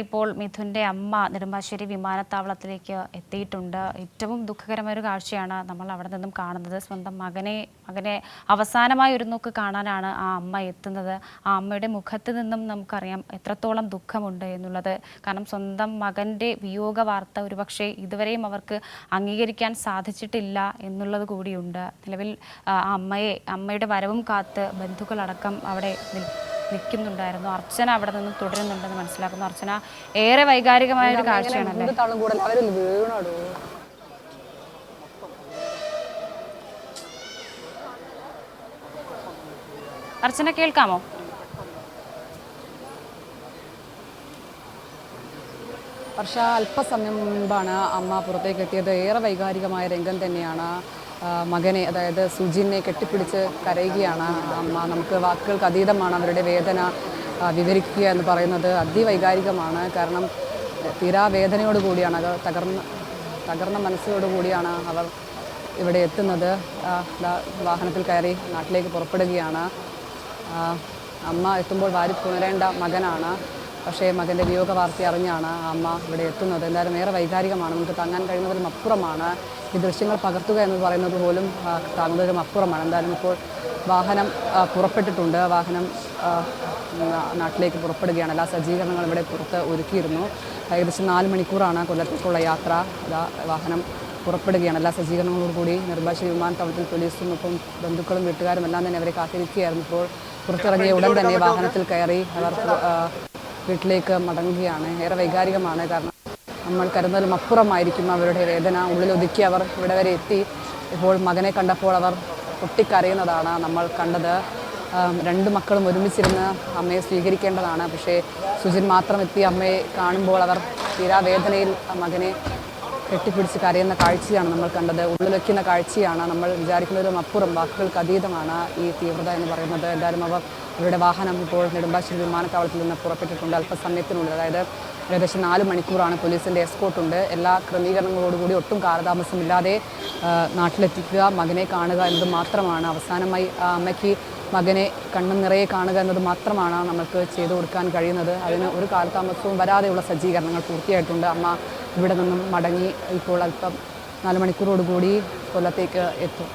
ഇപ്പോൾ മിഥുൻ്റെ അമ്മ നെടുമ്പാശ്ശേരി വിമാനത്താവളത്തിലേക്ക് എത്തിയിട്ടുണ്ട്. ഏറ്റവും ദുഃഖകരമായ ഒരു കാഴ്ചയാണ് നമ്മൾ അവിടെ നിന്നും കാണുന്നത്. സ്വന്തം മകനെ അവസാനമായി ഒരു നോക്ക് കാണാനാണ് ആ അമ്മ എത്തുന്നത്. ആ അമ്മയുടെ മുഖത്ത് നിന്നും നമുക്കറിയാം എത്രത്തോളം ദുഃഖമുണ്ട് എന്നുള്ളത്. കാരണം സ്വന്തം മകൻ്റെ വിയോഗ വാർത്ത ഒരുപക്ഷെ ഇതുവരെയും അവർക്ക് അംഗീകരിക്കാൻ സാധിച്ചിട്ടില്ല എന്നുള്ളത് കൂടിയുണ്ട്. നിലവിൽ അമ്മയുടെ വരവും കാത്ത് ബന്ധുക്കളടക്കം അവിടെ നിൽക്കുന്നുണ്ടായിരുന്നു. അർച്ചന അവിടെ നിന്ന് തുടരുന്നുണ്ടെന്ന് മനസ്സിലാക്കുന്നു. അർച്ചന, ഏറെ വൈകാരികമായ ഒരു കാഴ്ചയാണല്ലേ? അർച്ചന, കേൾക്കാമോ? വർഷ, അല്പസമയം മുൻപാണ് അമ്മ പുറത്തേക്ക് എത്തിയത്. ഏറെ വൈകാരികമായ രംഗം തന്നെയാണ്. മകനെ, അതായത് സുജിനെ കെട്ടിപ്പിടിച്ച് കരയുകയാണ് അമ്മ. നമുക്ക് വാക്കുകൾക്ക് അതീതമാണ് അവരുടെ വേദന വിവരിക്കുക എന്ന് പറയുന്നത്. അതിവൈകാരികമാണ്. കാരണം തീരാവേദനയോട് കൂടിയാണ്, അത് തകർന്ന മനസ്സോടുകൂടിയാണ് അവർ ഇവിടെ എത്തുന്നത്. വാഹനത്തിൽ കയറി നാട്ടിലേക്ക് പുറപ്പെടുകയാണ്. അമ്മ എത്തുമ്പോൾ വാരി പുണരേണ്ട മകനാണ്. പക്ഷേ മകൻ്റെ വിയോഗ വാർത്ത അറിഞ്ഞാണ് അമ്മ ഇവിടെ എത്തുന്നത്. എന്തായാലും ഏറെ വൈകാരികമാണ്. നമുക്ക് താങ്ങാൻ കഴിയുന്നതിലും അപ്പുറമാണ്. ഈ ദൃശ്യങ്ങൾ പകർത്തുക എന്ന് പറയുന്നത് പോലും താങ്ങുന്നതിലും അപ്പുറമാണ്. എന്തായാലും ഇപ്പോൾ വാഹനം പുറപ്പെട്ടിട്ടുണ്ട്. വാഹനം നാട്ടിലേക്ക് പുറപ്പെടുകയാണ്. എല്ലാ സജ്ജീകരണങ്ങളും ഇവിടെ പുറത്ത് ഒരുക്കിയിരുന്നു. ഏകദേശം 4 മണിക്കൂറാണ് കൊല്ലത്തേക്കുള്ള യാത്ര. വാഹനം പുറപ്പെടുകയാണ്. എല്ലാ സജ്ജീകരണങ്ങളോടും കൂടി നെടുമ്പാശ്ശേരി വിമാനത്താവളത്തിൽ പോലീസും ഒപ്പം ബന്ധുക്കളും വീട്ടുകാരും എല്ലാം തന്നെ അവരെ കാത്തിരിക്കുകയായിരുന്നു. ഇപ്പോൾ പുറത്തിറങ്ങിയ ഉടൻ തന്നെ വാഹനത്തിൽ കയറി അവർ വീട്ടിലേക്ക് മടങ്ങുകയാണ്. ഏറെ വൈകാരികമാണ്. കാരണം നമ്മൾ കരുതുന്നതിലും അപ്പുറമായിരിക്കും അവരുടെ വേദന. ഉള്ളിലൊതുക്കി അവർ ഇവിടെ വരെ എത്തി. ഇപ്പോൾ മകനെ കണ്ടപ്പോൾ അവർ പൊട്ടിക്കരയുന്നതാണ് നമ്മൾ കണ്ടത്. 2 മക്കളും ഒരുമിച്ചിരുന്ന് അമ്മയെ സ്വീകരിക്കേണ്ടതാണ്. പക്ഷേ സുജിൻ മാത്രം എത്തി അമ്മയെ കാണുമ്പോൾ അവർ തീരാവേദനയിൽ മകനെ കെട്ടിപ്പിടിച്ച് കരയുന്ന കാഴ്ചയാണ് നമ്മൾ കണ്ടത്. ഉള്ളിലൊക്കുന്ന കാഴ്ചയാണ്. നമ്മൾ വിചാരിക്കുന്നതിലും അപ്പുറം, വാക്കുകൾക്ക് അതീതമാണ് ഈ തീവ്രത എന്ന് പറയുന്നത്. എന്തായാലും അവരുടെ വാഹനം ഇപ്പോൾ നെടുമ്പാശ്ശേരി വിമാനത്താവളത്തിൽ നിന്ന് പുറപ്പെട്ടിട്ടുണ്ട്. അല്പസമയത്തിനുള്ളിൽ, അതായത് ഏകദേശം 4 മണിക്കൂറാണ്. പോലീസിൻ്റെ എസ്കോർട്ടുണ്ട്. എല്ലാ ക്രമീകരണങ്ങളോടുകൂടി ഒട്ടും കാലതാമസമില്ലാതെ നാട്ടിലെത്തിക്കുക, മകനെ കാണുക എന്നത് മാത്രമാണ് അവസാനമായി അമ്മയ്ക്ക് മകനെ കണ്ണും നിറയെ കാണുക എന്നത് മാത്രമാണ് നമുക്ക് ചെയ്തു കൊടുക്കാൻ കഴിയുന്നത്. അതിന് ഒരു കാലതാമസവും വരാതെയുള്ള സജ്ജീകരണങ്ങൾ പൂർത്തിയായിട്ടുണ്ട്. അമ്മ ഇവിടെ നിന്നും മടങ്ങി ഇപ്പോൾ 4 മണിക്കൂറോടുകൂടി കൊല്ലത്തേക്ക് എത്തും.